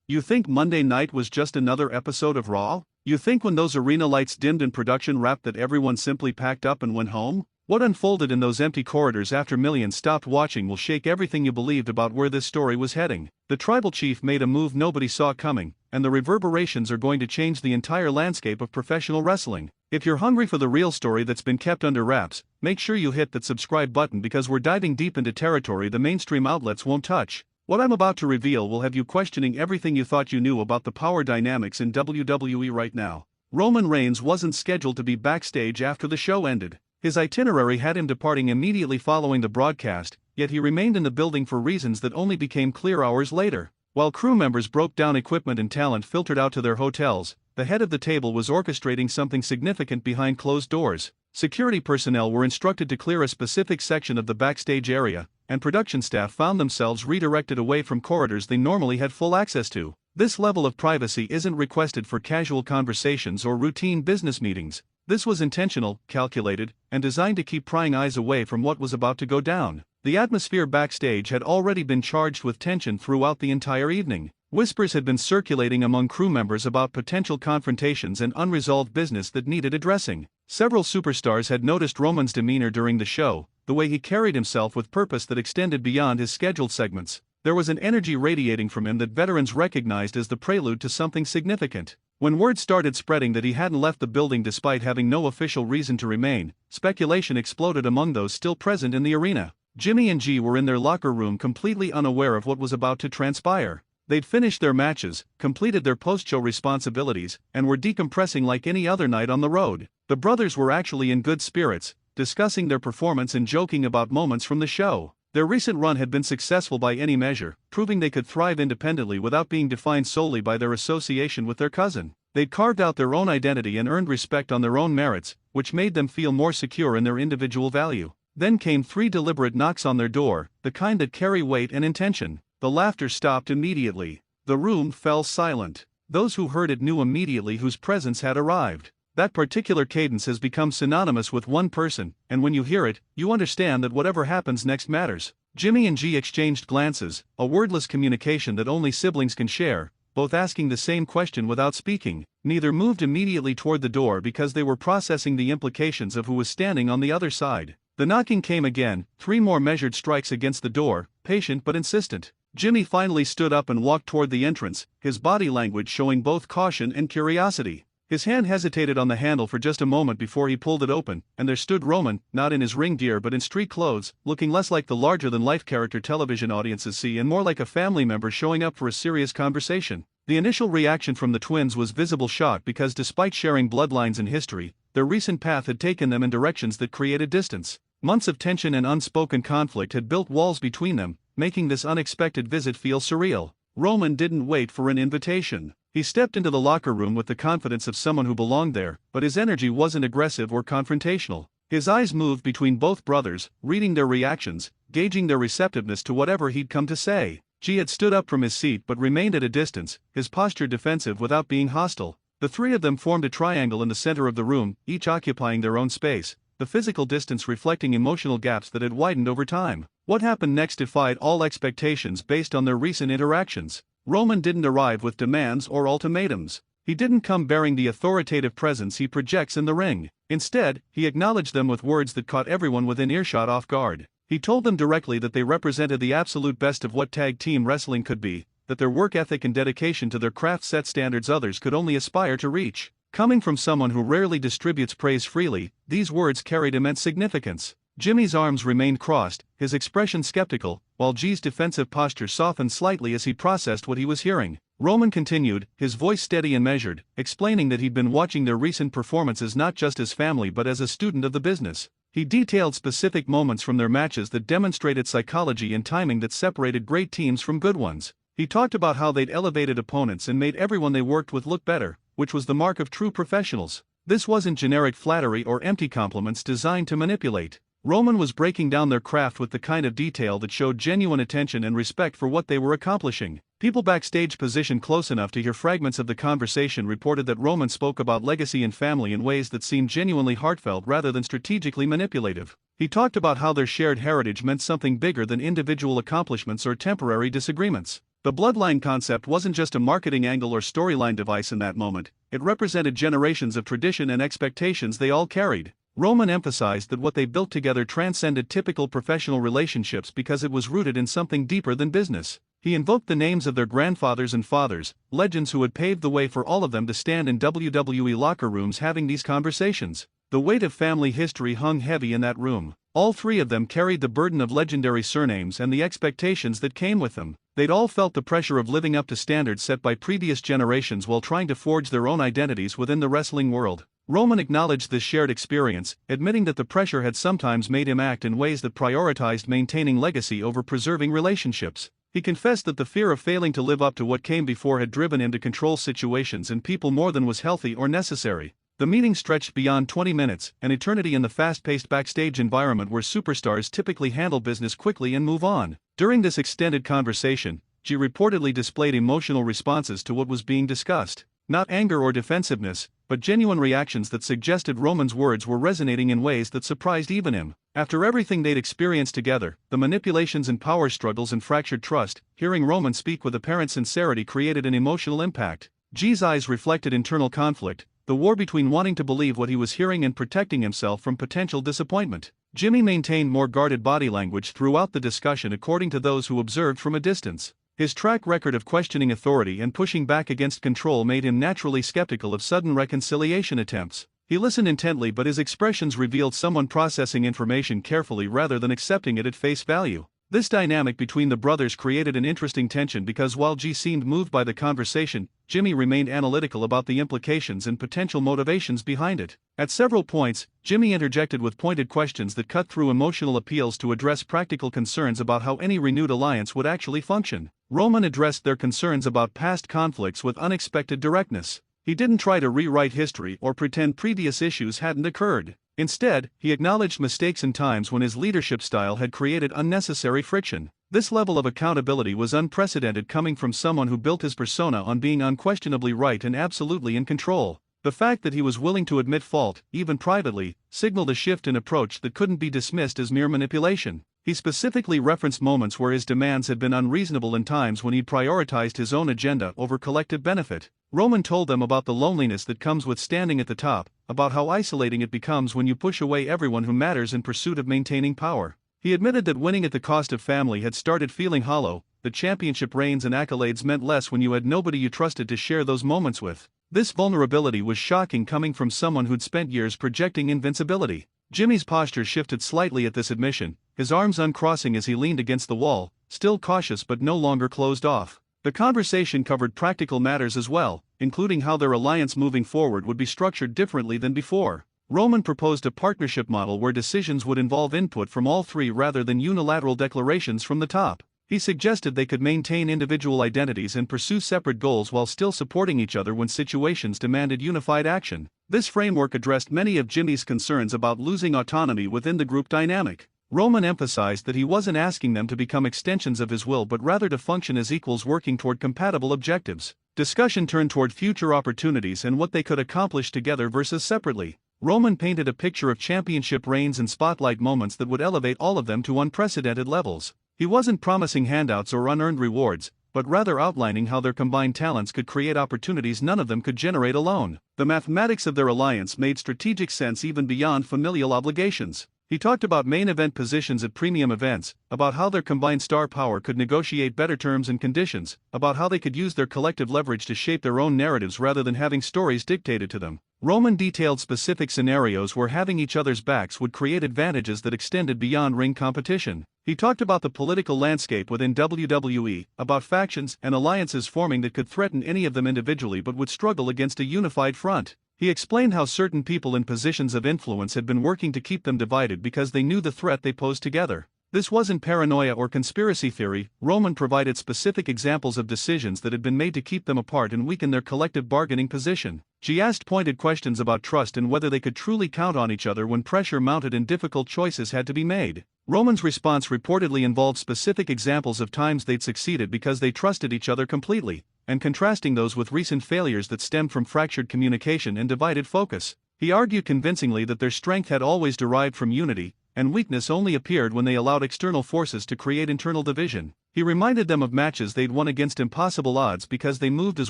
You think Monday night was just another episode of Raw? You think when those arena lights dimmed and production wrapped that everyone simply packed up and went home? What unfolded in those empty corridors after millions stopped watching will shake everything you believed about where this story was heading. The tribal chief made a move nobody saw coming, and the reverberations are going to change the entire landscape of professional wrestling. If you're hungry for the real story that's been kept under wraps, make sure you hit that subscribe button because we're diving deep into territory the mainstream outlets won't touch. What I'm about to reveal will have you questioning everything you thought you knew about the power dynamics in WWE right now. Roman Reigns wasn't scheduled to be backstage after the show ended. His itinerary had him departing immediately following the broadcast, yet he remained in the building for reasons that only became clear hours later. While crew members broke down equipment and talent filtered out to their hotels, the head of the table was orchestrating something significant behind closed doors. Security personnel were instructed to clear a specific section of the backstage area, and production staff found themselves redirected away from corridors they normally had full access to. This level of privacy isn't requested for casual conversations or routine business meetings. This was intentional, calculated, and designed to keep prying eyes away from what was about to go down. The atmosphere backstage had already been charged with tension throughout the entire evening. Whispers had been circulating among crew members about potential confrontations and unresolved business that needed addressing. Several superstars had noticed Roman's demeanor during the show, the way he carried himself with purpose that extended beyond his scheduled segments. There was an energy radiating from him that veterans recognized as the prelude to something significant. When word started spreading that he hadn't left the building despite having no official reason to remain, speculation exploded among those still present in the arena. Jimmy and G were in their locker room completely unaware of what was about to transpire. They'd finished their matches, completed their post-show responsibilities, and were decompressing like any other night on the road. The brothers were actually in good spirits, discussing their performance and joking about moments from the show. Their recent run had been successful by any measure, proving they could thrive independently without being defined solely by their association with their cousin. They'd carved out their own identity and earned respect on their own merits, which made them feel more secure in their individual value. Then came 3 deliberate knocks on their door, the kind that carry weight and intention. The laughter stopped immediately. The room fell silent. Those who heard it knew immediately whose presence had arrived. That particular cadence has become synonymous with one person, and when you hear it, you understand that whatever happens next matters. Jimmy and G exchanged glances, a wordless communication that only siblings can share, both asking the same question without speaking. Neither moved immediately toward the door because they were processing the implications of who was standing on the other side. The knocking came again, 3 more measured strikes against the door, patient but insistent. Jimmy finally stood up and walked toward the entrance, his body language showing both caution and curiosity. His hand hesitated on the handle for just a moment before he pulled it open, and there stood Roman, not in his ring gear but in street clothes, looking less like the larger-than-life character television audiences see and more like a family member showing up for a serious conversation. The initial reaction from the twins was visible shock because despite sharing bloodlines and history, their recent path had taken them in directions that created distance. Months of tension and unspoken conflict had built walls between them, making this unexpected visit feel surreal. Roman didn't wait for an invitation. He stepped into the locker room with the confidence of someone who belonged there, but his energy wasn't aggressive or confrontational. His eyes moved between both brothers, reading their reactions, gauging their receptiveness to whatever he'd come to say. G had stood up from his seat but remained at a distance, his posture defensive without being hostile. The 3 of them formed a triangle in the center of the room, each occupying their own space, the physical distance reflecting emotional gaps that had widened over time. What happened next defied all expectations based on their recent interactions. Roman didn't arrive with demands or ultimatums. He didn't come bearing the authoritative presence he projects in the ring. Instead, he acknowledged them with words that caught everyone within earshot off guard. He told them directly that they represented the absolute best of what tag team wrestling could be, that their work ethic and dedication to their craft set standards others could only aspire to reach. Coming from someone who rarely distributes praise freely, these words carried immense significance. Jimmy's arms remained crossed, his expression skeptical, while G's defensive posture softened slightly as he processed what he was hearing. Roman continued, his voice steady and measured, explaining that he'd been watching their recent performances not just as family but as a student of the business. He detailed specific moments from their matches that demonstrated psychology and timing that separated great teams from good ones. He talked about how they'd elevated opponents and made everyone they worked with look better, which was the mark of true professionals. This wasn't generic flattery or empty compliments designed to manipulate. Roman was breaking down their craft with the kind of detail that showed genuine attention and respect for what they were accomplishing. People backstage positioned close enough to hear fragments of the conversation reported that Roman spoke about legacy and family in ways that seemed genuinely heartfelt rather than strategically manipulative. He talked about how their shared heritage meant something bigger than individual accomplishments or temporary disagreements. The bloodline concept wasn't just a marketing angle or storyline device in that moment, it represented generations of tradition and expectations they all carried. Roman emphasized that what they built together transcended typical professional relationships because it was rooted in something deeper than business. He invoked the names of their grandfathers and fathers, legends who had paved the way for all of them to stand in WWE locker rooms having these conversations. The weight of family history hung heavy in that room. All three of them carried the burden of legendary surnames and the expectations that came with them. They'd all felt the pressure of living up to standards set by previous generations while trying to forge their own identities within the wrestling world. Roman acknowledged this shared experience, admitting that the pressure had sometimes made him act in ways that prioritized maintaining legacy over preserving relationships. He confessed that the fear of failing to live up to what came before had driven him to control situations and people more than was healthy or necessary. The meeting stretched beyond 20 minutes, an eternity in the fast-paced backstage environment where superstars typically handle business quickly and move on. During this extended conversation, G reportedly displayed emotional responses to what was being discussed. Not anger or defensiveness, but genuine reactions that suggested Roman's words were resonating in ways that surprised even him. After everything they'd experienced together, the manipulations and power struggles and fractured trust, hearing Roman speak with apparent sincerity created an emotional impact. G's eyes reflected internal conflict, the war between wanting to believe what he was hearing and protecting himself from potential disappointment. Jimmy maintained more guarded body language throughout the discussion according to those who observed from a distance. His track record of questioning authority and pushing back against control made him naturally skeptical of sudden reconciliation attempts. He listened intently, but his expressions revealed someone processing information carefully rather than accepting it at face value. This dynamic between the brothers created an interesting tension because while G seemed moved by the conversation, Jimmy remained analytical about the implications and potential motivations behind it. At several points, Jimmy interjected with pointed questions that cut through emotional appeals to address practical concerns about how any renewed alliance would actually function. Roman addressed their concerns about past conflicts with unexpected directness. He didn't try to rewrite history or pretend previous issues hadn't occurred. Instead, he acknowledged mistakes and times when his leadership style had created unnecessary friction. This level of accountability was unprecedented coming from someone who built his persona on being unquestionably right and absolutely in control. The fact that he was willing to admit fault, even privately, signaled a shift in approach that couldn't be dismissed as mere manipulation. He specifically referenced moments where his demands had been unreasonable and times when he'd prioritized his own agenda over collective benefit. Roman told them about the loneliness that comes with standing at the top, about how isolating it becomes when you push away everyone who matters in pursuit of maintaining power. He admitted that winning at the cost of family had started feeling hollow, that championship reigns and accolades meant less when you had nobody you trusted to share those moments with. This vulnerability was shocking coming from someone who'd spent years projecting invincibility. Jimmy's posture shifted slightly at this admission, his arms uncrossing as he leaned against the wall, still cautious but no longer closed off. The conversation covered practical matters as well, including how their alliance moving forward would be structured differently than before. Roman proposed a partnership model where decisions would involve input from all three rather than unilateral declarations from the top. He suggested they could maintain individual identities and pursue separate goals while still supporting each other when situations demanded unified action. This framework addressed many of Jimmy's concerns about losing autonomy within the group dynamic. Roman emphasized that he wasn't asking them to become extensions of his will but rather to function as equals working toward compatible objectives. Discussion turned toward future opportunities and what they could accomplish together versus separately. Roman painted a picture of championship reigns and spotlight moments that would elevate all of them to unprecedented levels. He wasn't promising handouts or unearned rewards, but rather outlining how their combined talents could create opportunities none of them could generate alone. The mathematics of their alliance made strategic sense even beyond familial obligations. He talked about main event positions at premium events, about how their combined star power could negotiate better terms and conditions, about how they could use their collective leverage to shape their own narratives rather than having stories dictated to them. Roman detailed specific scenarios where having each other's backs would create advantages that extended beyond ring competition. He talked about the political landscape within WWE, about factions and alliances forming that could threaten any of them individually but would struggle against a unified front. He explained how certain people in positions of influence had been working to keep them divided because they knew the threat they posed together. This wasn't paranoia or conspiracy theory. Roman provided specific examples of decisions that had been made to keep them apart and weaken their collective bargaining position. She asked pointed questions about trust and whether they could truly count on each other when pressure mounted and difficult choices had to be made. Roman's response reportedly involved specific examples of times they'd succeeded because they trusted each other completely, and contrasting those with recent failures that stemmed from fractured communication and divided focus. He argued convincingly that their strength had always derived from unity, and weakness only appeared when they allowed external forces to create internal division. He reminded them of matches they'd won against impossible odds because they moved as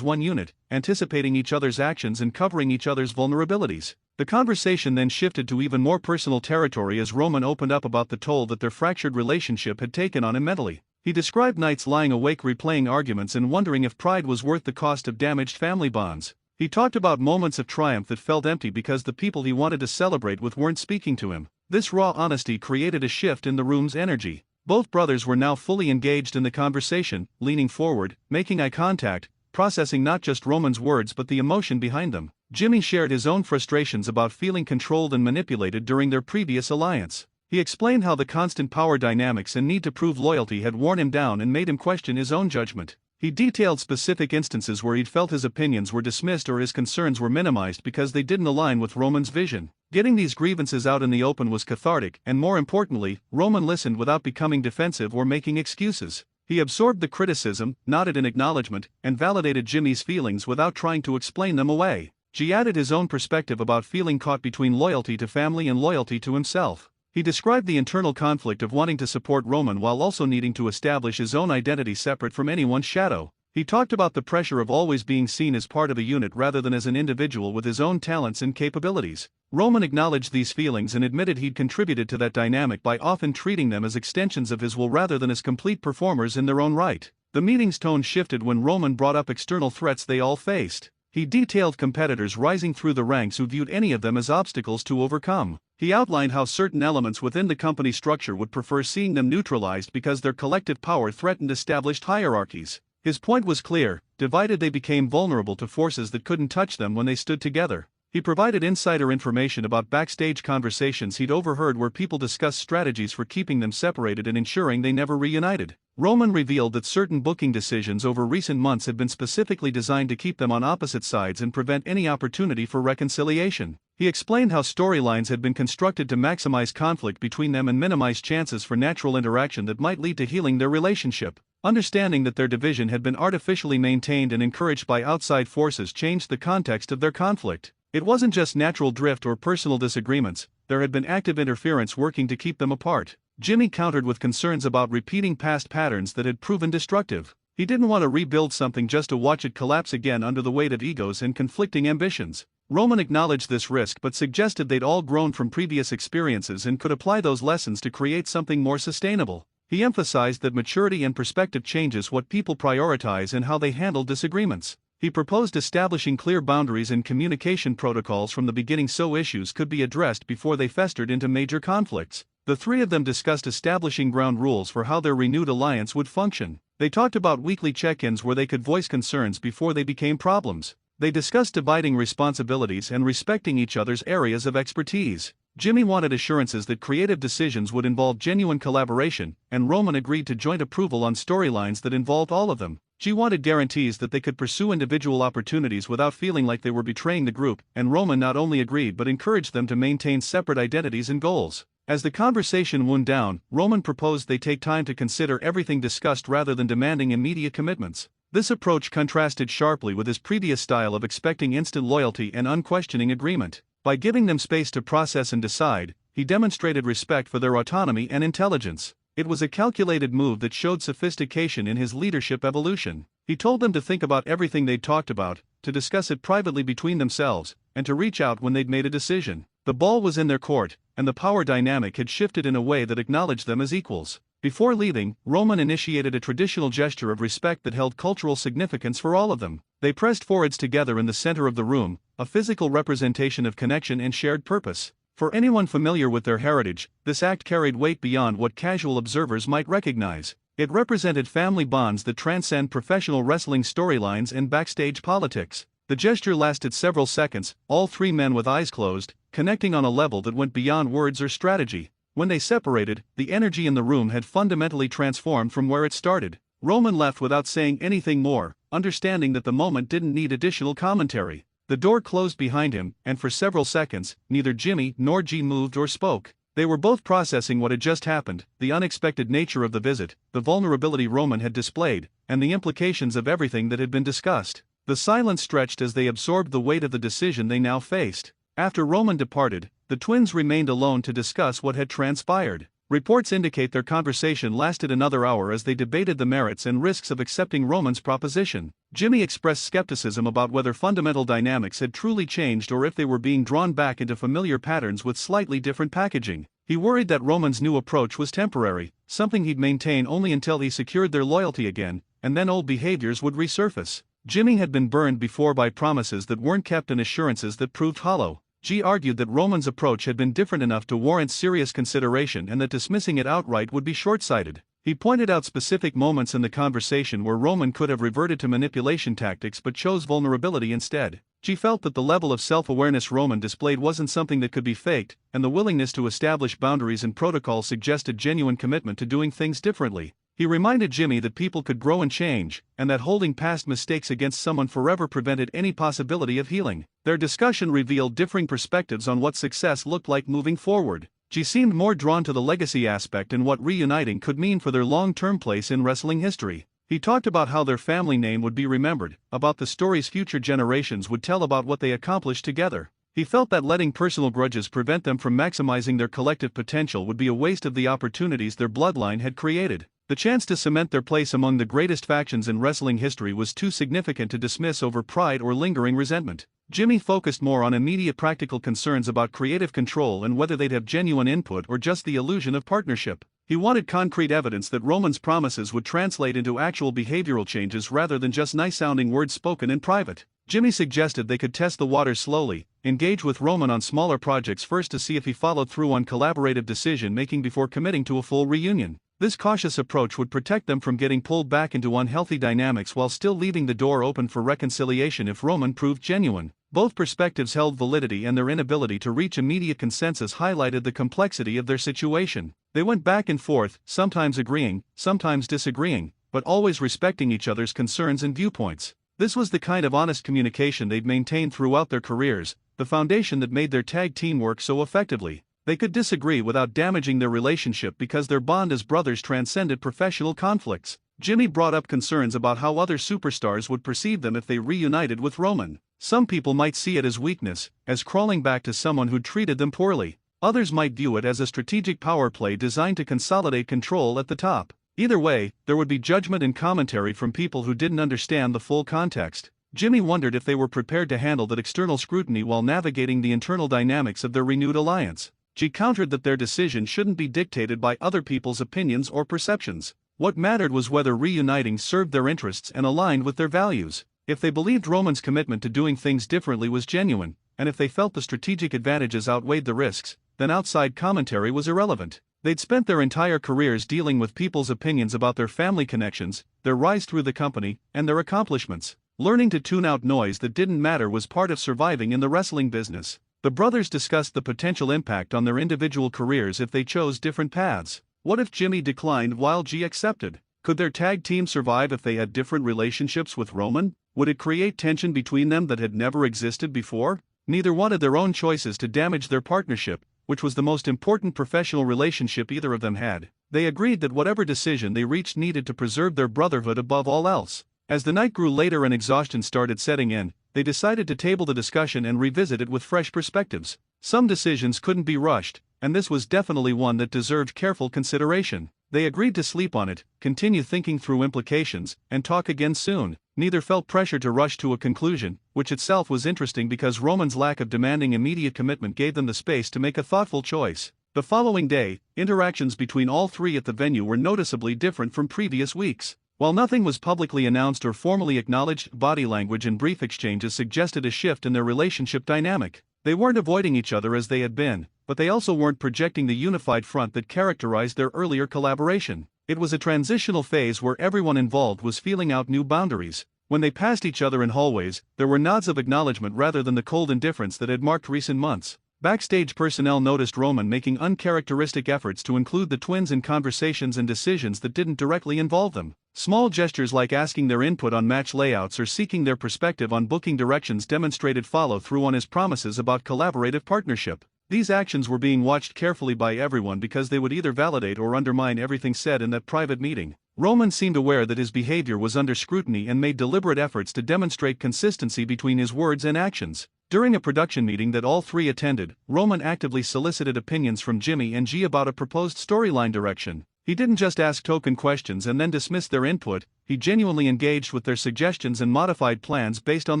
one unit, anticipating each other's actions and covering each other's vulnerabilities. The conversation then shifted to even more personal territory as Roman opened up about the toll that their fractured relationship had taken on him mentally. He described nights lying awake replaying arguments and wondering if pride was worth the cost of damaged family bonds. He talked about moments of triumph that felt empty because the people he wanted to celebrate with weren't speaking to him. This raw honesty created a shift in the room's energy. Both brothers were now fully engaged in the conversation, leaning forward, making eye contact, processing not just Roman's words but the emotion behind them. Jimmy shared his own frustrations about feeling controlled and manipulated during their previous alliance. He explained how the constant power dynamics and need to prove loyalty had worn him down and made him question his own judgment. He detailed specific instances where he'd felt his opinions were dismissed or his concerns were minimized because they didn't align with Roman's vision. Getting these grievances out in the open was cathartic, and more importantly, Roman listened without becoming defensive or making excuses. He absorbed the criticism, nodded in acknowledgement, and validated Jimmy's feelings without trying to explain them away. He added his own perspective about feeling caught between loyalty to family and loyalty to himself. He described the internal conflict of wanting to support Roman while also needing to establish his own identity separate from anyone's shadow. He talked about the pressure of always being seen as part of a unit rather than as an individual with his own talents and capabilities. Roman acknowledged these feelings and admitted he'd contributed to that dynamic by often treating them as extensions of his will rather than as complete performers in their own right. The meeting's tone shifted when Roman brought up external threats they all faced. He detailed competitors rising through the ranks who viewed any of them as obstacles to overcome. He outlined how certain elements within the company structure would prefer seeing them neutralized because their collective power threatened established hierarchies. His point was clear: divided they became vulnerable to forces that couldn't touch them when they stood together. He provided insider information about backstage conversations he'd overheard where people discussed strategies for keeping them separated and ensuring they never reunited. Roman revealed that certain booking decisions over recent months had been specifically designed to keep them on opposite sides and prevent any opportunity for reconciliation. He explained how storylines had been constructed to maximize conflict between them and minimize chances for natural interaction that might lead to healing their relationship. Understanding that their division had been artificially maintained and encouraged by outside forces changed the context of their conflict. It wasn't just natural drift or personal disagreements, there had been active interference working to keep them apart. Jimmy countered with concerns about repeating past patterns that had proven destructive. He didn't want to rebuild something just to watch it collapse again under the weight of egos and conflicting ambitions. Roman acknowledged this risk but suggested they'd all grown from previous experiences and could apply those lessons to create something more sustainable. He emphasized that maturity and perspective changes what people prioritize and how they handle disagreements. He proposed establishing clear boundaries and communication protocols from the beginning so issues could be addressed before they festered into major conflicts. The three of them discussed establishing ground rules for how their renewed alliance would function. They talked about weekly check-ins where they could voice concerns before they became problems. They discussed dividing responsibilities and respecting each other's areas of expertise. Jimmy wanted assurances that creative decisions would involve genuine collaboration, and Roman agreed to joint approval on storylines that involved all of them. She wanted guarantees that they could pursue individual opportunities without feeling like they were betraying the group, and Roman not only agreed but encouraged them to maintain separate identities and goals. As the conversation wound down, Roman proposed they take time to consider everything discussed rather than demanding immediate commitments. This approach contrasted sharply with his previous style of expecting instant loyalty and unquestioning agreement. By giving them space to process and decide, he demonstrated respect for their autonomy and intelligence. It was a calculated move that showed sophistication in his leadership evolution. He told them to think about everything they'd talked about, to discuss it privately between themselves, and to reach out when they'd made a decision. The ball was in their court, and the power dynamic had shifted in a way that acknowledged them as equals. Before leaving, Roman initiated a traditional gesture of respect that held cultural significance for all of them. They pressed forwards together in the center of the room, a physical representation of connection and shared purpose. For anyone familiar with their heritage, this act carried weight beyond what casual observers might recognize. It represented family bonds that transcend professional wrestling storylines and backstage politics. The gesture lasted several seconds, all three men with eyes closed, connecting on a level that went beyond words or strategy. When they separated, the energy in the room had fundamentally transformed from where it started. Roman left without saying anything more, understanding that the moment didn't need additional commentary. The door closed behind him, and for several seconds, neither Jimmy nor G moved or spoke. They were both processing what had just happened, the unexpected nature of the visit, the vulnerability Roman had displayed, and the implications of everything that had been discussed. The silence stretched as they absorbed the weight of the decision they now faced. After Roman departed, the twins remained alone to discuss what had transpired. Reports indicate their conversation lasted another hour as they debated the merits and risks of accepting Roman's proposition. Jimmy expressed skepticism about whether fundamental dynamics had truly changed or if they were being drawn back into familiar patterns with slightly different packaging. He worried that Roman's new approach was temporary, something he'd maintain only until he secured their loyalty again, and then old behaviors would resurface. Jimmy had been burned before by promises that weren't kept and assurances that proved hollow. G argued that Roman's approach had been different enough to warrant serious consideration and that dismissing it outright would be short-sighted. He pointed out specific moments in the conversation where Roman could have reverted to manipulation tactics but chose vulnerability instead. G felt that the level of self-awareness Roman displayed wasn't something that could be faked, and the willingness to establish boundaries and protocols suggested genuine commitment to doing things differently. He reminded Jimmy that people could grow and change, and that holding past mistakes against someone forever prevented any possibility of healing. Their discussion revealed differing perspectives on what success looked like moving forward. She seemed more drawn to the legacy aspect and what reuniting could mean for their long-term place in wrestling history. He talked about how their family name would be remembered, about the stories future generations would tell about what they accomplished together. He felt that letting personal grudges prevent them from maximizing their collective potential would be a waste of the opportunities their bloodline had created. The chance to cement their place among the greatest factions in wrestling history was too significant to dismiss over pride or lingering resentment. Jimmy focused more on immediate practical concerns about creative control and whether they'd have genuine input or just the illusion of partnership. He wanted concrete evidence that Roman's promises would translate into actual behavioral changes rather than just nice-sounding words spoken in private. Jimmy suggested they could test the waters slowly, engage with Roman on smaller projects first to see if he followed through on collaborative decision-making before committing to a full reunion. This cautious approach would protect them from getting pulled back into unhealthy dynamics while still leaving the door open for reconciliation if Roman proved genuine. Both perspectives held validity, and their inability to reach immediate consensus highlighted the complexity of their situation. They went back and forth, sometimes agreeing, sometimes disagreeing, but always respecting each other's concerns and viewpoints. This was the kind of honest communication they'd maintained throughout their careers, the foundation that made their tag team work so effectively. They could disagree without damaging their relationship because their bond as brothers transcended professional conflicts. Jimmy brought up concerns about how other superstars would perceive them if they reunited with Roman. Some people might see it as weakness, as crawling back to someone who'd treated them poorly. Others might view it as a strategic power play designed to consolidate control at the top. Either way, there would be judgment and commentary from people who didn't understand the full context. Jimmy wondered if they were prepared to handle that external scrutiny while navigating the internal dynamics of their renewed alliance. She countered that their decision shouldn't be dictated by other people's opinions or perceptions. What mattered was whether reuniting served their interests and aligned with their values. If they believed Roman's commitment to doing things differently was genuine, and if they felt the strategic advantages outweighed the risks, then outside commentary was irrelevant. They'd spent their entire careers dealing with people's opinions about their family connections, their rise through the company, and their accomplishments. Learning to tune out noise that didn't matter was part of surviving in the wrestling business. The brothers discussed the potential impact on their individual careers if they chose different paths. What if Jimmy declined while G accepted? Could their tag team survive if they had different relationships with Roman? Would it create tension between them that had never existed before? Neither wanted their own choices to damage their partnership, which was the most important professional relationship either of them had. They agreed that whatever decision they reached needed to preserve their brotherhood above all else. As the night grew later and exhaustion started setting in, they decided to table the discussion and revisit it with fresh perspectives. Some decisions couldn't be rushed, and this was definitely one that deserved careful consideration. They agreed to sleep on it, continue thinking through implications, and talk again soon. Neither felt pressure to rush to a conclusion, which itself was interesting because Roman's lack of demanding immediate commitment gave them the space to make a thoughtful choice. The following day, interactions between all three at the venue were noticeably different from previous weeks. While nothing was publicly announced or formally acknowledged, body language and brief exchanges suggested a shift in their relationship dynamic. They weren't avoiding each other as they had been, but they also weren't projecting the unified front that characterized their earlier collaboration. It was a transitional phase where everyone involved was feeling out new boundaries. When they passed each other in hallways, there were nods of acknowledgement rather than the cold indifference that had marked recent months. Backstage personnel noticed Roman making uncharacteristic efforts to include the twins in conversations and decisions that didn't directly involve them. Small gestures like asking their input on match layouts or seeking their perspective on booking directions demonstrated follow-through on his promises about collaborative partnership. These actions were being watched carefully by everyone because they would either validate or undermine everything said in that private meeting. Roman seemed aware that his behavior was under scrutiny and made deliberate efforts to demonstrate consistency between his words and actions. During a production meeting that all three attended, Roman actively solicited opinions from Jimmy and G about a proposed storyline direction. He didn't just ask token questions and then dismiss their input, he genuinely engaged with their suggestions and modified plans based on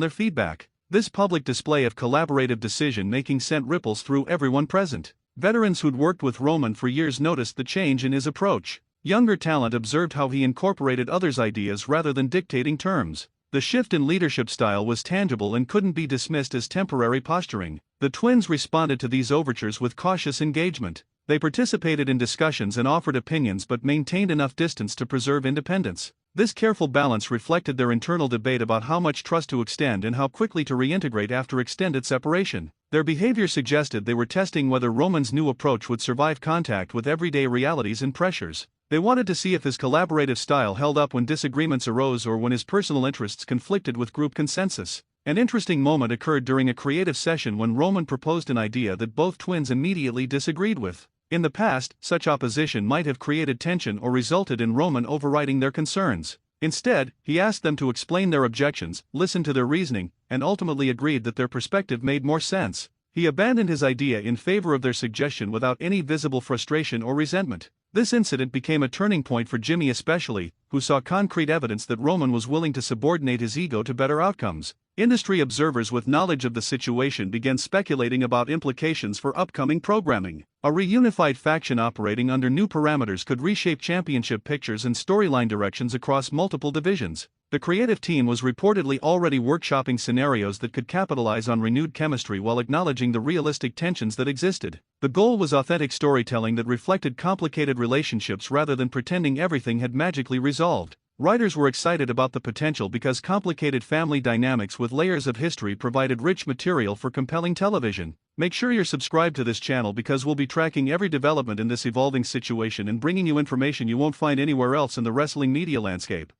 their feedback. This public display of collaborative decision-making sent ripples through everyone present. Veterans who'd worked with Roman for years noticed the change in his approach. Younger talent observed how he incorporated others' ideas rather than dictating terms. The shift in leadership style was tangible and couldn't be dismissed as temporary posturing. The twins responded to these overtures with cautious engagement. They participated in discussions and offered opinions but maintained enough distance to preserve independence. This careful balance reflected their internal debate about how much trust to extend and how quickly to reintegrate after extended separation. Their behavior suggested they were testing whether Roman's new approach would survive contact with everyday realities and pressures. They wanted to see if his collaborative style held up when disagreements arose or when his personal interests conflicted with group consensus. An interesting moment occurred during a creative session when Roman proposed an idea that both twins immediately disagreed with. In the past, such opposition might have created tension or resulted in Roman overriding their concerns. Instead, he asked them to explain their objections, listen to their reasoning, and ultimately agreed that their perspective made more sense. He abandoned his idea in favor of their suggestion without any visible frustration or resentment. This incident became a turning point for Jimmy especially, who saw concrete evidence that Roman was willing to subordinate his ego to better outcomes. Industry observers with knowledge of the situation began speculating about implications for upcoming programming. A reunified faction operating under new parameters could reshape championship pictures and storyline directions across multiple divisions. The creative team was reportedly already workshopping scenarios that could capitalize on renewed chemistry while acknowledging the realistic tensions that existed. The goal was authentic storytelling that reflected complicated relationships rather than pretending everything had magically resolved. Writers were excited about the potential because complicated family dynamics with layers of history provided rich material for compelling television. Make sure you're subscribed to this channel because we'll be tracking every development in this evolving situation and bringing you information you won't find anywhere else in the wrestling media landscape.